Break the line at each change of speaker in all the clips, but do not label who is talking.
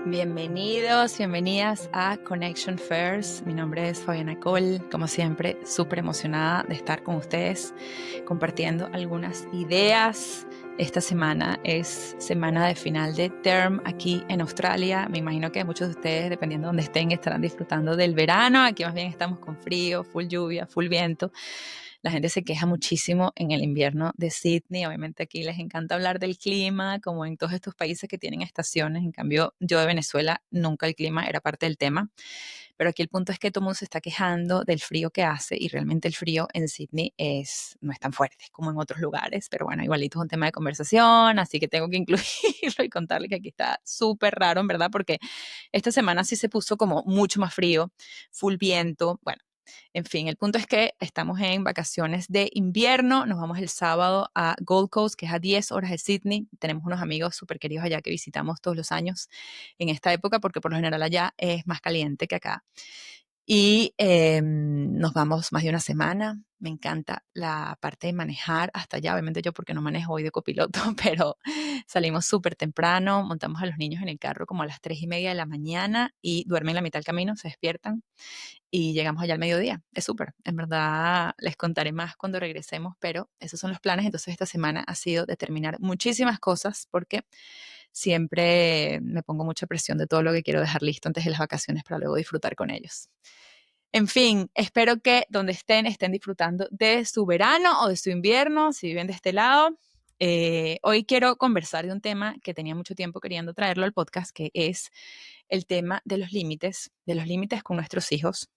Bienvenidos, bienvenidas a Connection First. Mi nombre es Fabiana Cole, como siempre, súper emocionada de estar con ustedes compartiendo algunas ideas. Esta semana es semana de final de term aquí en Australia. Me imagino que muchos de ustedes, dependiendo de donde estén, estarán disfrutando del verano. Aquí más bien estamos con frío, full lluvia, full viento. La gente se queja muchísimo en el invierno de Sydney. Obviamente aquí les encanta hablar del clima, como en todos estos países que tienen estaciones. En cambio, yo de Venezuela nunca el clima era parte del tema. Pero aquí el punto es que todo el mundo se está quejando del frío que hace y realmente el frío en Sydney no es tan fuerte como en otros lugares. Pero bueno, igualito es un tema de conversación, así que tengo que incluirlo y contarle que aquí está súper raro, en verdad, porque esta semana sí se puso como mucho más frío, full viento. Bueno, en fin, el punto es que estamos en vacaciones de invierno. Nos vamos el sábado a Gold Coast, que es a 10 horas de Sydney. Tenemos unos amigos súper queridos allá que visitamos todos los años en esta época, porque por lo general allá es más caliente que acá. Y nos vamos más de una semana. Me encanta la parte de manejar hasta allá. Obviamente yo porque no manejo hoy de copiloto, pero salimos súper temprano, montamos a los niños en el carro como a las 3:30 de la mañana y duermen la mitad del camino, se despiertan y llegamos allá al mediodía. Es súper. En verdad les contaré más cuando regresemos, pero esos son los planes. Entonces esta semana ha sido determinar muchísimas cosas porque siempre me pongo mucha presión de todo lo que quiero dejar listo antes de las vacaciones para luego disfrutar con ellos. En fin, espero que donde estén disfrutando de su verano o de su invierno, si viven de este lado. Hoy quiero conversar de un tema que tenía mucho tiempo queriendo traerlo al podcast, que es el tema de los límites con nuestros hijos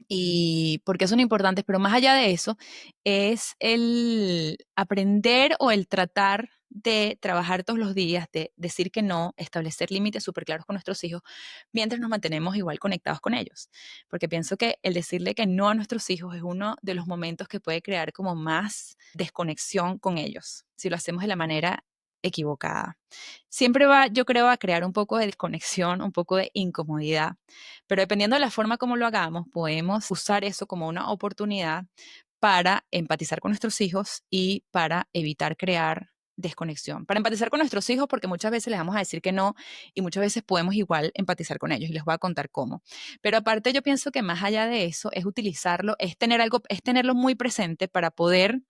y por qué son importantes, pero más allá de eso, es el aprender o el tratar de trabajar todos los días, de decir que no, establecer límites súper claros con nuestros hijos, mientras nos mantenemos igual conectados con ellos. Porque pienso que el decirle que no a nuestros hijos es uno de los momentos que puede crear como más desconexión con ellos, si lo hacemos de la manera equivocada. Siempre va, yo creo, a crear un poco de desconexión, un poco de incomodidad, pero dependiendo de la forma como lo hagamos, podemos usar eso como una oportunidad para empatizar con nuestros hijos y para evitar crear desconexión. Para empatizar con nuestros hijos, porque muchas veces les vamos a decir que no y muchas veces podemos igual empatizar con ellos y les voy a contar cómo. Pero aparte yo pienso que más allá de eso es utilizarlo, es tener algo, es tenerlo muy presente para poder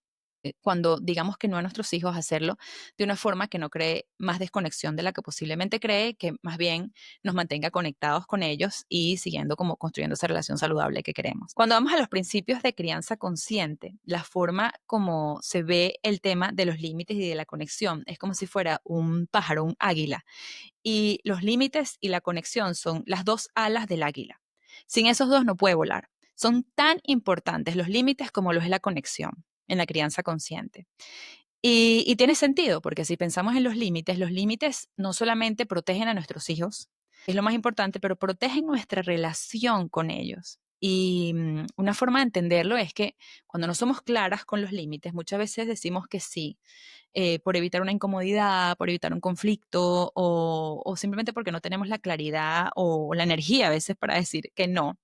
cuando digamos que no a nuestros hijos, hacerlo de una forma que no cree más desconexión de la que posiblemente cree, que más bien nos mantenga conectados con ellos y siguiendo como construyendo esa relación saludable que queremos. Cuando vamos a los principios de crianza consciente, la forma como se ve el tema de los límites y de la conexión es como si fuera un pájaro, un águila, y los límites y la conexión son las dos alas del águila. Sin esos dos no puede volar. Son tan importantes los límites como lo es la conexión en la crianza consciente. Y tiene sentido, porque si pensamos en los límites no solamente protegen a nuestros hijos, es lo más importante, pero protegen nuestra relación con ellos. Y una forma de entenderlo es que cuando no somos claras con los límites, muchas veces decimos que sí, por evitar una incomodidad, por evitar un conflicto o simplemente porque no tenemos la claridad o la energía a veces para decir que no.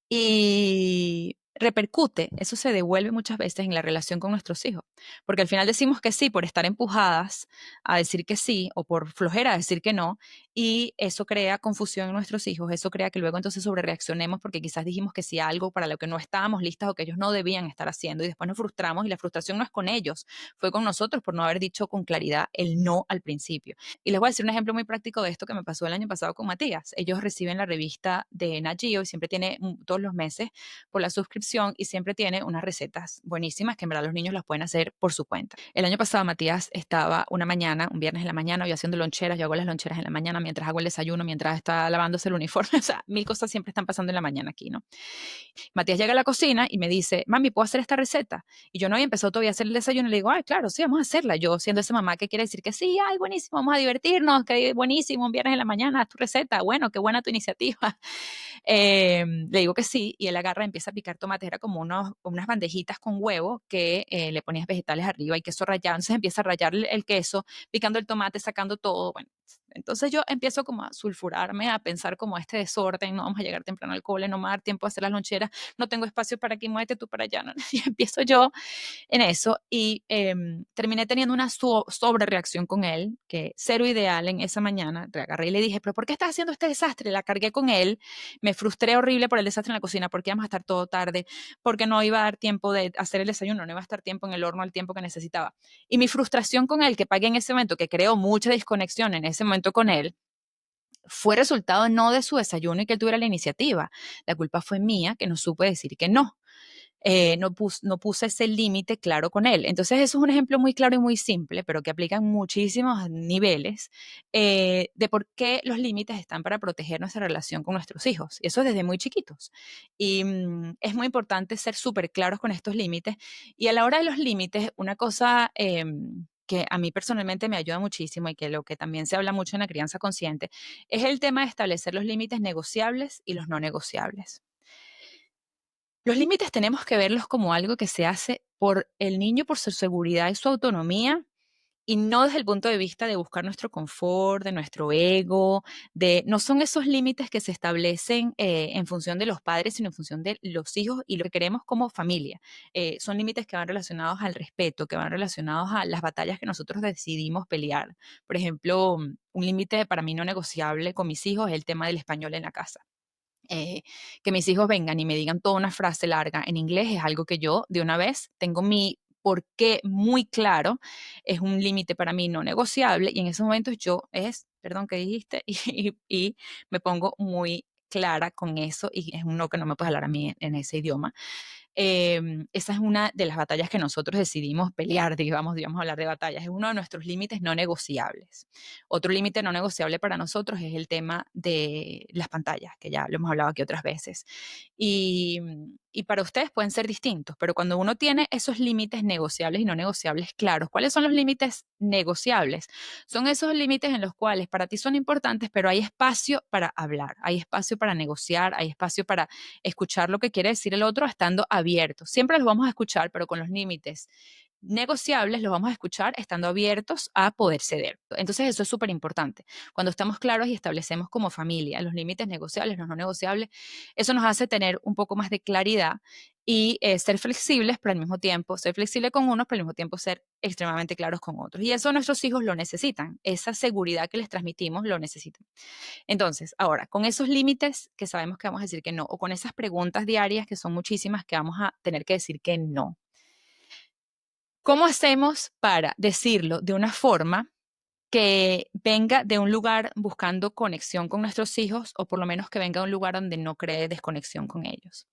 Y repercute, eso se devuelve muchas veces en la relación con nuestros hijos, porque al final decimos que sí por estar empujadas a decir que sí o por flojera a decir que no, y eso crea confusión en nuestros hijos, eso crea que luego entonces sobrereaccionemos porque quizás dijimos que sí a algo para lo que no estábamos listas o que ellos no debían estar haciendo y después nos frustramos y la frustración no es con ellos, fue con nosotros por no haber dicho con claridad el no al principio. Y les voy a decir un ejemplo muy práctico de esto que me pasó el año pasado con Matías. Ellos reciben la revista de Nat Geo y siempre tiene todos los meses por la suscripción y siempre tiene unas recetas buenísimas que en verdad los niños las pueden hacer por su cuenta. El año pasado Matías estaba una mañana, un viernes en la mañana, yo haciendo loncheras, yo hago las loncheras en la mañana mientras hago el desayuno, mientras está lavándose el uniforme, o sea, mil cosas siempre están pasando en la mañana aquí, ¿no? Matías llega a la cocina y me dice, mami, ¿puedo hacer esta receta? Y yo no había empezado todavía a hacer el desayuno y le digo, ay, claro, sí, vamos a hacerla. Yo siendo esa mamá que quiere decir que sí, ay, buenísimo, vamos a divertirnos, que buenísimo, un viernes en la mañana, haz tu receta, bueno, qué buena tu iniciativa. Le digo que sí y él agarra, empieza a picar tomates, era como unas bandejitas con huevo que le ponías vegetales arriba y queso rallado, entonces empieza a rallar el queso, picando el tomate, sacando todo, bueno, Entonces yo empiezo como a sulfurarme, a pensar como este desorden, no vamos a llegar temprano al cole, no me va a dar tiempo a hacer las loncheras, no tengo espacio para aquí, muévete tú para allá, ¿no? Y empiezo yo en eso y terminé teniendo una sobrereacción con él, que cero ideal en esa mañana. Te agarré y le dije, pero ¿por qué estás haciendo este desastre? La cargué con él, me frustré horrible por el desastre en la cocina, porque íbamos a estar todo tarde, porque no iba a dar tiempo de hacer el desayuno, no iba a estar tiempo en el horno al tiempo que necesitaba. Y mi frustración con él, que pagué en ese momento, que creó mucha desconexión en ese momento con él, fue resultado no de su desayuno y que él tuviera la iniciativa. La culpa fue mía, que no supe decir que no. No puse ese límite claro con él. Entonces, eso es un ejemplo muy claro y muy simple, pero que aplica en muchísimos niveles de por qué los límites están para proteger nuestra relación con nuestros hijos. Y eso desde muy chiquitos. Y es muy importante ser súper claros con estos límites. Y a la hora de los límites, una cosa que a mí personalmente me ayuda muchísimo y que lo que también se habla mucho en la crianza consciente es el tema de establecer los límites negociables y los no negociables. Los límites tenemos que verlos como algo que se hace por el niño, por su seguridad y su autonomía, y no desde el punto de vista de buscar nuestro confort, de nuestro ego, no son esos límites que se establecen en función de los padres, sino en función de los hijos y lo que queremos como familia. Son límites que van relacionados al respeto, que van relacionados a las batallas que nosotros decidimos pelear. Por ejemplo, un límite para mí no negociable con mis hijos es el tema del español en la casa. Que mis hijos vengan y me digan toda una frase larga en inglés es algo que yo de una vez tengo mi porqué muy claro, es un límite para mí no negociable y en esos momentos yo es, perdón, ¿qué dijiste? Y me pongo muy clara con eso y es un no que no me puedes hablar a mí en ese idioma. Esa es una de las batallas que nosotros decidimos pelear, digamos, hablar de batallas. Es uno de nuestros límites no negociables. Otro límite no negociable para nosotros es el tema de las pantallas, que ya lo hemos hablado aquí otras veces. Y para ustedes pueden ser distintos, pero cuando uno tiene esos límites negociables y no negociables claros, ¿cuáles son los límites negociables? Son esos límites en los cuales para ti son importantes, pero hay espacio para hablar, hay espacio para negociar, hay espacio para escuchar lo que quiere decir el otro estando abiertos. Siempre los vamos a escuchar, pero con los límites negociables los vamos a escuchar estando abiertos a poder ceder. Entonces eso es súper importante. Cuando estamos claros y establecemos como familia los límites negociables, los no negociables, eso nos hace tener un poco más de claridad y ser flexibles, pero al mismo tiempo ser flexible con unos, pero al mismo tiempo ser extremadamente claros con otros. Y eso nuestros hijos lo necesitan. Esa seguridad que les transmitimos lo necesitan. Entonces, ahora, con esos límites que sabemos que vamos a decir que no, o con esas preguntas diarias que son muchísimas que vamos a tener que decir que no. ¿Cómo hacemos para decirlo de una forma que venga de un lugar buscando conexión con nuestros hijos o por lo menos que venga de un lugar donde no cree desconexión con ellos?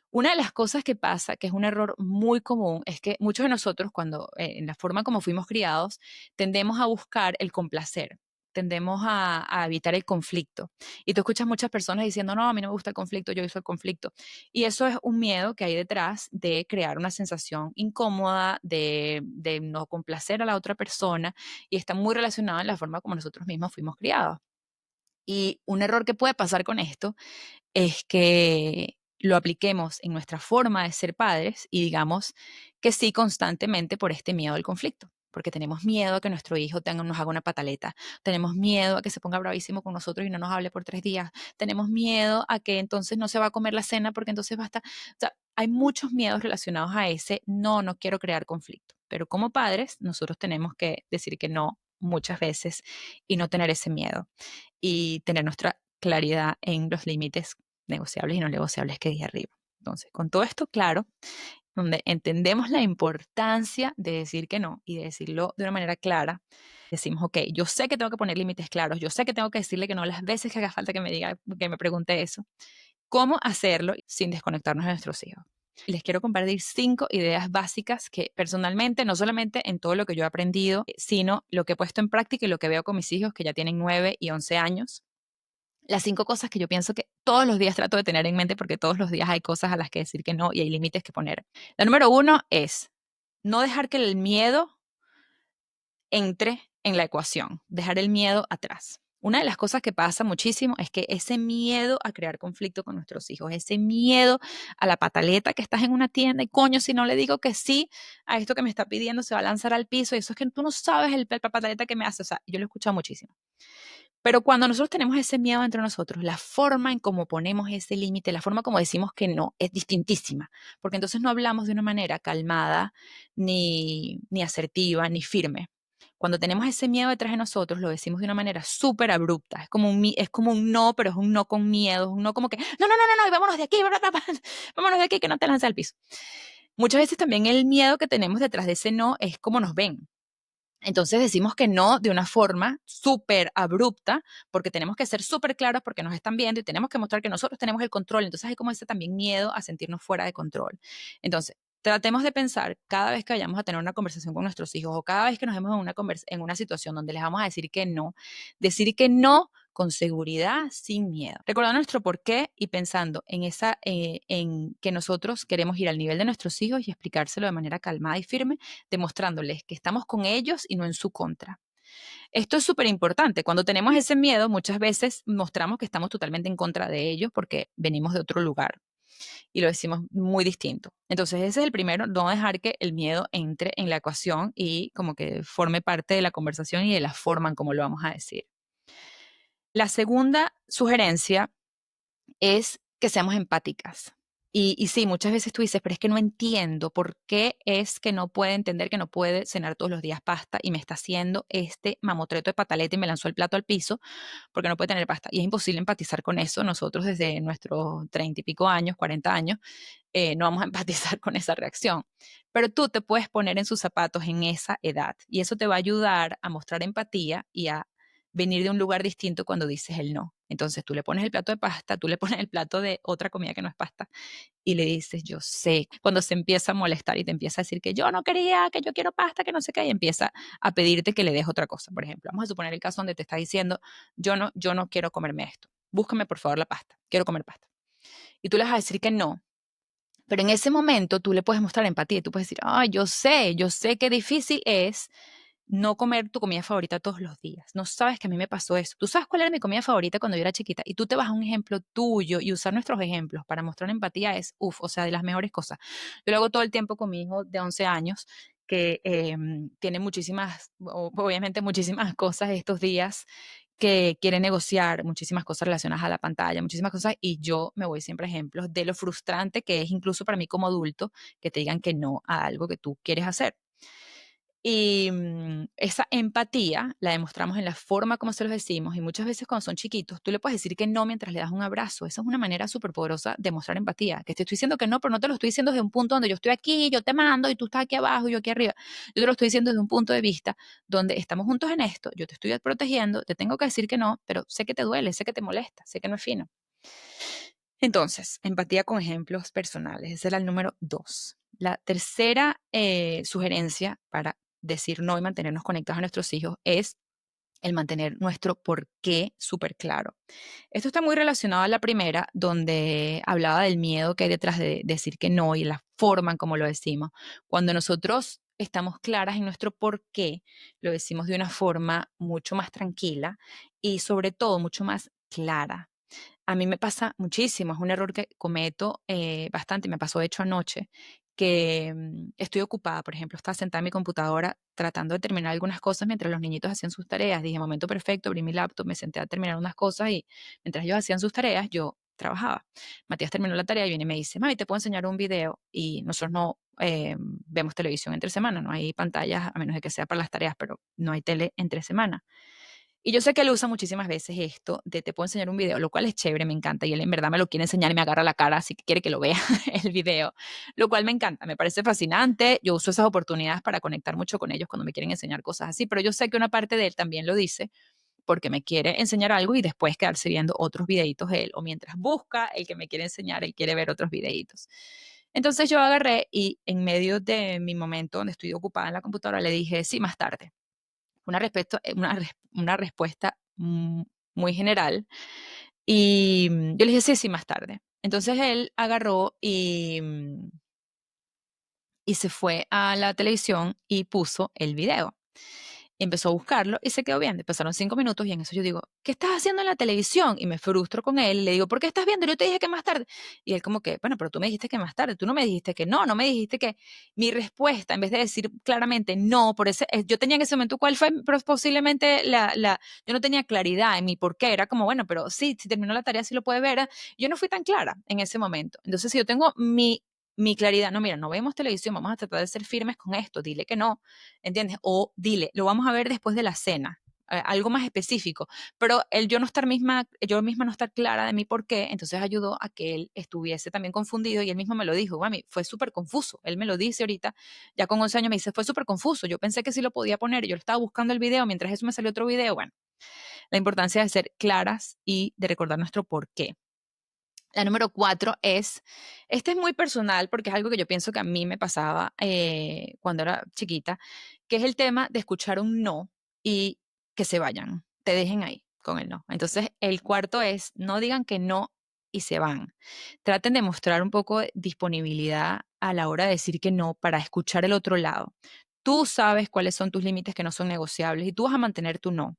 Una de las cosas que pasa, que es un error muy común, es que muchos de nosotros, cuando en la forma como fuimos criados, tendemos a buscar el complacer, tendemos a evitar el conflicto. Y tú escuchas muchas personas diciendo, no, a mí no me gusta el conflicto, yo uso el conflicto. Y eso es un miedo que hay detrás de crear una sensación incómoda, de no complacer a la otra persona, y está muy relacionado en la forma como nosotros mismos fuimos criados. Y un error que puede pasar con esto es que lo apliquemos en nuestra forma de ser padres y digamos que sí constantemente por este miedo al conflicto, porque tenemos miedo a que nuestro hijo nos haga una pataleta, tenemos miedo a que se ponga bravísimo con nosotros y no nos hable por 3 días, tenemos miedo a que entonces no se va a comer la cena porque entonces va a estar, o sea, hay muchos miedos relacionados a ese no quiero crear conflicto, pero como padres nosotros tenemos que decir que no muchas veces y no tener ese miedo y tener nuestra claridad en los límites negociables y no negociables que dije arriba. Entonces, con todo esto claro, donde entendemos la importancia de decir que no y de decirlo de una manera clara, decimos, ok, yo sé que tengo que poner límites claros, yo sé que tengo que decirle que no las veces que haga falta que me diga, que me pregunte eso. ¿Cómo hacerlo sin desconectarnos de nuestros hijos? Les quiero compartir 5 ideas básicas que personalmente, no solamente en todo lo que yo he aprendido, sino lo que he puesto en práctica y lo que veo con mis hijos que ya tienen 9 y 11 años. Las 5 cosas que yo pienso que todos los días trato de tener en mente porque todos los días hay cosas a las que decir que no y hay límites que poner. La número 1 es no dejar que el miedo entre en la ecuación, dejar el miedo atrás. Una de las cosas que pasa muchísimo es que ese miedo a crear conflicto con nuestros hijos, ese miedo a la pataleta que estás en una tienda y coño, si no le digo que sí a esto que me está pidiendo, se va a lanzar al piso y eso es que tú no sabes el pataleta que me hace. O sea, yo lo he escuchado muchísimo. Pero cuando nosotros tenemos ese miedo entre nosotros, la forma en cómo ponemos ese límite, la forma como decimos que no, es distintísima, porque entonces no hablamos de una manera calmada, ni asertiva, ni firme. Cuando tenemos ese miedo detrás de nosotros, lo decimos de una manera súper abrupta. Es como un no, pero es un no con miedo, es un no como que, no, no, no, no, no, y vámonos de aquí, bla, bla, bla, vámonos de aquí, que no te lances al piso. Muchas veces también el miedo que tenemos detrás de ese no es cómo nos ven. Entonces decimos que no de una forma súper abrupta, porque tenemos que ser súper claros porque nos están viendo y tenemos que mostrar que nosotros tenemos el control. Entonces hay como ese también miedo a sentirnos fuera de control. Entonces, tratemos de pensar cada vez que vayamos a tener una conversación con nuestros hijos o cada vez que nos vemos en una situación donde les vamos a decir que no con seguridad, sin miedo. Recordando nuestro porqué y pensando en que nosotros queremos ir al nivel de nuestros hijos y explicárselo de manera calmada y firme, demostrándoles que estamos con ellos y no en su contra. Esto es súper importante. Cuando tenemos ese miedo, muchas veces mostramos que estamos totalmente en contra de ellos porque venimos de otro lugar y lo decimos muy distinto. Entonces, ese es el primero, no dejar que el miedo entre en la ecuación y como que forme parte de la conversación y de la forma en cómo lo vamos a decir. La segunda sugerencia es que seamos empáticas. Y sí, muchas veces tú dices, pero es que no entiendo por qué es que no puede entender que no puede cenar todos los días pasta y me está haciendo este mamotreto de pataleta y me lanzó el plato al piso porque no puede tener pasta. Y es imposible empatizar con eso. Nosotros desde nuestros 30 y pico años, 40 años, no vamos a empatizar con esa reacción. Pero tú te puedes poner en sus zapatos en esa edad y eso te va a ayudar a mostrar empatía y a venir de un lugar distinto cuando dices el no. Entonces tú le pones el plato de pasta, tú le pones el plato de otra comida que no es pasta y le dices, yo sé, cuando se empieza a molestar y te empieza a decir que yo no quería, que yo quiero pasta, que no sé qué, y empieza a pedirte que le des otra cosa. Por ejemplo, vamos a suponer el caso donde te está diciendo, yo no quiero comerme esto, búscame por favor la pasta, quiero comer pasta. Y tú le vas a decir que no, pero en ese momento tú le puedes mostrar empatía y tú puedes decir, ay, yo sé qué difícil es no comer tu comida favorita todos los días. No sabes que a mí me pasó eso. Tú sabes cuál era mi comida favorita cuando yo era chiquita y tú te vas a un ejemplo tuyo y usar nuestros ejemplos para mostrar empatía es, uff, o sea, de las mejores cosas. Yo lo hago todo el tiempo con mi hijo de 11 años que tiene muchísimas, obviamente muchísimas cosas estos días que quiere negociar, muchísimas cosas relacionadas a la pantalla, muchísimas cosas, y yo me voy siempre a ejemplos de lo frustrante que es incluso para mí como adulto que te digan que no a algo que tú quieres hacer. Y esa empatía la demostramos en la forma como se los decimos y muchas veces cuando son chiquitos, tú le puedes decir que no mientras le das un abrazo. Esa es una manera súper poderosa de mostrar empatía, que te estoy diciendo que no, pero no te lo estoy diciendo desde un punto donde yo estoy aquí, yo te mando y tú estás aquí abajo y yo aquí arriba. Yo te lo estoy diciendo desde un punto de vista donde estamos juntos en esto, yo te estoy protegiendo, te tengo que decir que no, pero sé que te duele, sé que te molesta, sé que no es fino. Entonces, empatía con ejemplos personales. Ese era el número 2. La tercera sugerencia para decir no y mantenernos conectados a nuestros hijos es el mantener nuestro por qué súper claro. Esto está muy relacionado a la primera, donde hablaba del miedo que hay detrás de decir que no y la forma en cómo lo decimos. Cuando nosotros estamos claras en nuestro por qué, lo decimos de una forma mucho más tranquila y sobre todo mucho más clara. A mí me pasa muchísimo, es un error que cometo bastante, me pasó de hecho anoche, que estoy ocupada, por ejemplo, estaba sentada en mi computadora tratando de terminar algunas cosas mientras los niñitos hacían sus tareas. Dije, momento perfecto, abrí mi laptop, me senté a terminar unas cosas y mientras ellos hacían sus tareas, yo trabajaba. Matías terminó la tarea y viene y me dice, mami, te puedo enseñar un video y nosotros no vemos televisión entre semana, no hay pantallas, a menos de que sea para las tareas, pero no hay tele entre semana. Y yo sé que él usa muchísimas veces esto de te puedo enseñar un video, lo cual es chévere, me encanta. Y él en verdad me lo quiere enseñar y me agarra la cara, así que quiere que lo vea el video, lo cual me encanta, me parece fascinante. Yo uso esas oportunidades para conectar mucho con ellos cuando me quieren enseñar cosas así, pero yo sé que una parte de él también lo dice porque me quiere enseñar algo y después quedarse viendo otros videitos de él, o mientras busca el que me quiere enseñar, él quiere ver otros videitos. Entonces yo agarré y en medio de mi momento donde estoy ocupada en la computadora le dije, sí, más tarde. Una respuesta muy general. Y yo le dije, sí, sí, más tarde. Entonces él agarró y se fue a la televisión y puso el video. Y empezó a buscarlo y se quedó viendo. Pasaron 5 minutos y en eso yo digo, ¿qué estás haciendo en la televisión? Y me frustro con él y le digo, ¿por qué estás viendo? Yo te dije que más tarde. Y él como que, bueno, pero tú me dijiste que más tarde, tú no me dijiste que no, no me dijiste que mi respuesta, en vez de decir claramente no, por ese, yo tenía en ese momento, ¿cuál fue? Pero posiblemente yo no tenía claridad en mi por qué, era como, bueno, pero sí, si terminó la tarea, sí lo puede ver. Yo no fui tan clara en ese momento. Entonces, si yo tengo mi claridad, no, mira, no vemos televisión, vamos a tratar de ser firmes con esto, dile que no, ¿entiendes? O dile, lo vamos a ver después de la cena, algo más específico, pero yo misma no estar clara de mi por qué, entonces ayudó a que él estuviese también confundido y él mismo me lo dijo, mami, fue súper confuso, él me lo dice ahorita, ya con 11 años me dice, fue súper confuso, yo pensé que sí lo podía poner, yo lo estaba buscando el video, mientras eso me salió otro video, bueno, la importancia de ser claras y de recordar nuestro por qué. La número 4 es, este es muy personal porque es algo que yo pienso que a mí me pasaba cuando era chiquita, que es el tema de escuchar un no y que se vayan, te dejen ahí con el no. Entonces, el cuarto es, no digan que no y se van. Traten de mostrar un poco de disponibilidad a la hora de decir que no para escuchar el otro lado. Tú sabes cuáles son tus límites que no son negociables y tú vas a mantener tu no.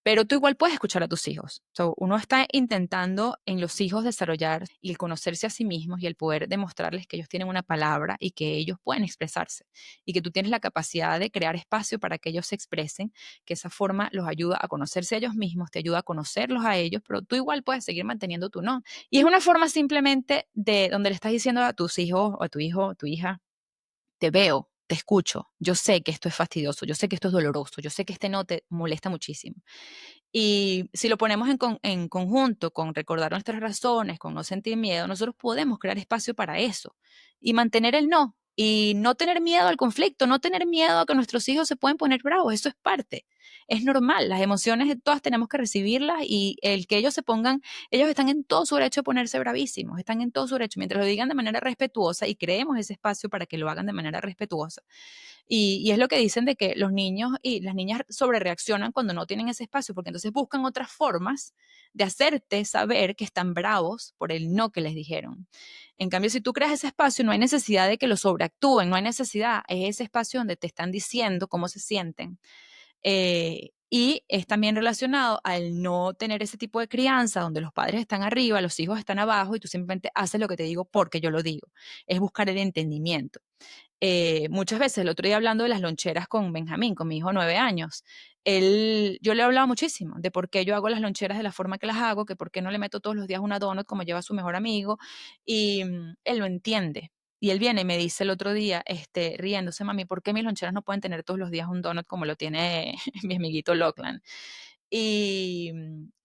Pero tú igual puedes escuchar a tus hijos. So, uno está intentando en los hijos desarrollar y el conocerse a sí mismos y el poder demostrarles que ellos tienen una palabra y que ellos pueden expresarse y que tú tienes la capacidad de crear espacio para que ellos se expresen, que esa forma los ayuda a conocerse a ellos mismos, te ayuda a conocerlos a ellos, pero tú igual puedes seguir manteniendo tu no. Y es una forma simplemente de donde le estás diciendo a tus hijos o a tu hijo o tu hija, te veo, te escucho, yo sé que esto es fastidioso, yo sé que esto es doloroso, yo sé que este no te molesta muchísimo. Y si lo ponemos en conjunto con recordar nuestras razones, con no sentir miedo, nosotros podemos crear espacio para eso y mantener el no. Y no tener miedo al conflicto, no tener miedo a que nuestros hijos se pueden poner bravos, eso es parte. Es normal, las emociones todas tenemos que recibirlas y el que ellos se pongan, ellos están en todo su derecho de ponerse bravísimos, están en todo su derecho, mientras lo digan de manera respetuosa y creemos ese espacio para que lo hagan de manera respetuosa. Y es lo que dicen de que los niños y las niñas sobrereaccionan cuando no tienen ese espacio, porque entonces buscan otras formas de hacerte saber que están bravos por el no que les dijeron. En cambio, si tú creas ese espacio, no hay necesidad de que lo sobreactúen, no hay necesidad, es ese espacio donde te están diciendo cómo se sienten. Y es también relacionado al no tener ese tipo de crianza donde los padres están arriba, los hijos están abajo y tú simplemente haces lo que te digo porque yo lo digo. Es buscar el entendimiento. Muchas veces, el otro día hablando de las loncheras con Benjamín, con mi hijo de 9 años, yo le he hablado muchísimo de por qué yo hago las loncheras de la forma que las hago, que por qué no le meto todos los días una donut como lleva su mejor amigo, y él lo entiende. Y él viene y me dice el otro día, riéndose, mami, ¿por qué mis loncheras no pueden tener todos los días un donut como lo tiene mi amiguito Lachlan? Y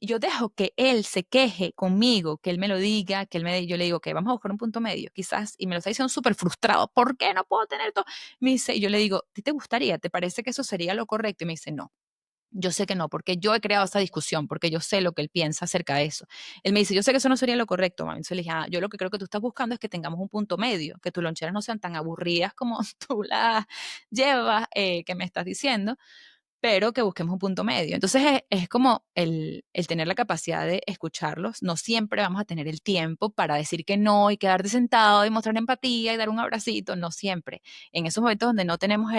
yo dejo que él se queje conmigo, que él me lo diga, yo le digo que vamos a buscar un punto medio, quizás, y me lo está diciendo súper frustrado, ¿por qué no puedo tener todo? Me dice, y yo le digo, ¿a ti te gustaría? ¿Te parece que eso sería lo correcto? Y me dice, no. Yo sé que no, porque yo he creado esa discusión, porque yo sé lo que él piensa acerca de eso. Él me dice, yo sé que eso no sería lo correcto, mami. Entonces le dije, yo lo que creo que tú estás buscando es que tengamos un punto medio, que tus loncheras no sean tan aburridas como tú las llevas, que me estás diciendo, pero que busquemos un punto medio. Entonces es como el tener la capacidad de escucharlos. No siempre vamos a tener el tiempo para decir que no y quedarte sentado y mostrar empatía y dar un abracito, no siempre. En esos momentos donde no tenemos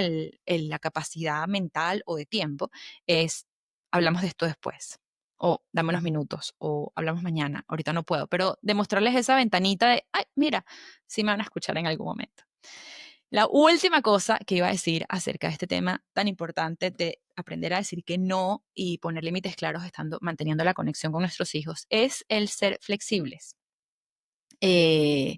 la capacidad mental o de tiempo, es hablamos de esto después. O dame unos minutos, o hablamos mañana, ahorita no puedo, pero demostrarles esa ventanita de, ay, mira, sí me van a escuchar en algún momento. La última cosa que iba a decir acerca de este tema tan importante de aprender a decir que no y poner límites claros manteniendo la conexión con nuestros hijos es el ser flexibles. Eh,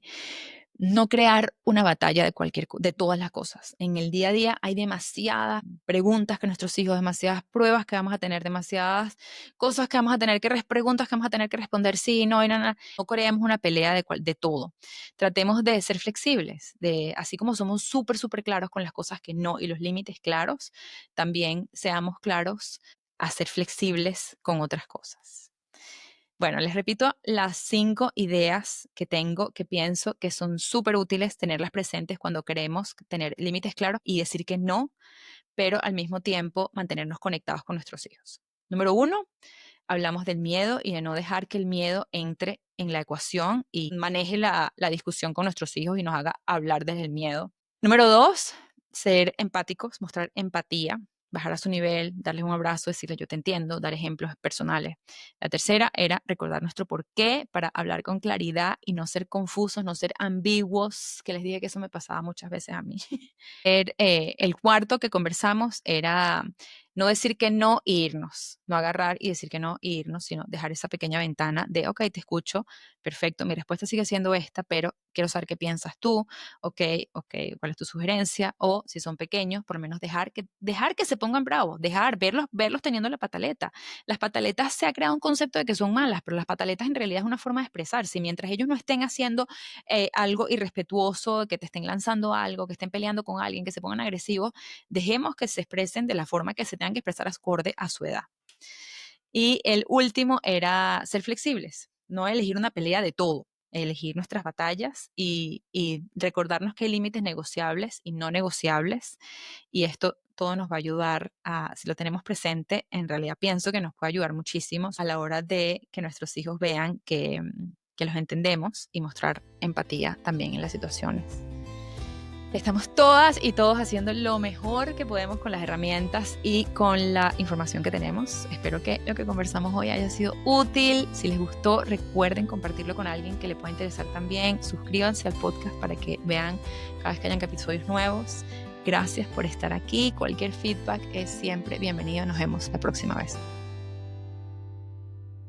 no crear una batalla de todas las cosas. En el día a día hay demasiadas preguntas que nuestros hijos, demasiadas pruebas que vamos a tener, demasiadas cosas que vamos a tener preguntas que vamos a tener que responder sí, no, y no, no. No creemos una pelea de todo. Tratemos de ser flexibles, así como somos súper, súper claros con las cosas que no y los límites claros, también seamos claros a ser flexibles con otras cosas. Bueno, les repito las 5 ideas que tengo, que pienso que son súper útiles tenerlas presentes cuando queremos tener límites claros y decir que no, pero al mismo tiempo mantenernos conectados con nuestros hijos. Número 1, hablamos del miedo y de no dejar que el miedo entre en la ecuación y maneje la discusión con nuestros hijos y nos haga hablar desde el miedo. Número 2, ser empáticos, mostrar empatía. bajar a su nivel, darles un abrazo, decirles yo te entiendo, dar ejemplos personales. La tercera era recordar nuestro porqué para hablar con claridad y no ser confusos, no ser ambiguos, que les dije que eso me pasaba muchas veces a mí. El cuarto que conversamos era no decir que no e irnos, no agarrar y decir que no e irnos, sino dejar esa pequeña ventana de, ok, te escucho, perfecto, mi respuesta sigue siendo esta, pero quiero saber qué piensas tú, ok, cuál es tu sugerencia, o si son pequeños, por lo menos dejar que se pongan bravos, verlos teniendo la pataleta. Las pataletas se ha creado un concepto de que son malas, pero las pataletas en realidad es una forma de expresarse, y mientras ellos no estén haciendo algo irrespetuoso, que te estén lanzando algo, que estén peleando con alguien, que se pongan agresivos, dejemos que se expresen de la forma que se tengan que expresar acorde a su edad. Y el último era ser flexibles, no elegir una pelea de todo, elegir nuestras batallas y recordarnos que hay límites negociables y no negociables. Y esto todo nos va a ayudar si lo tenemos presente, en realidad pienso que nos puede ayudar muchísimo a la hora de que nuestros hijos vean que los entendemos y mostrar empatía también en las situaciones. Estamos todas y todos haciendo lo mejor que podemos con las herramientas y con la información que tenemos. Espero que lo que conversamos hoy haya sido útil. Si les gustó, recuerden compartirlo con alguien que le pueda interesar también. Suscríbanse al podcast para que vean cada vez que hayan episodios nuevos. Gracias por estar aquí. Cualquier feedback es siempre bienvenido. Nos vemos la próxima vez.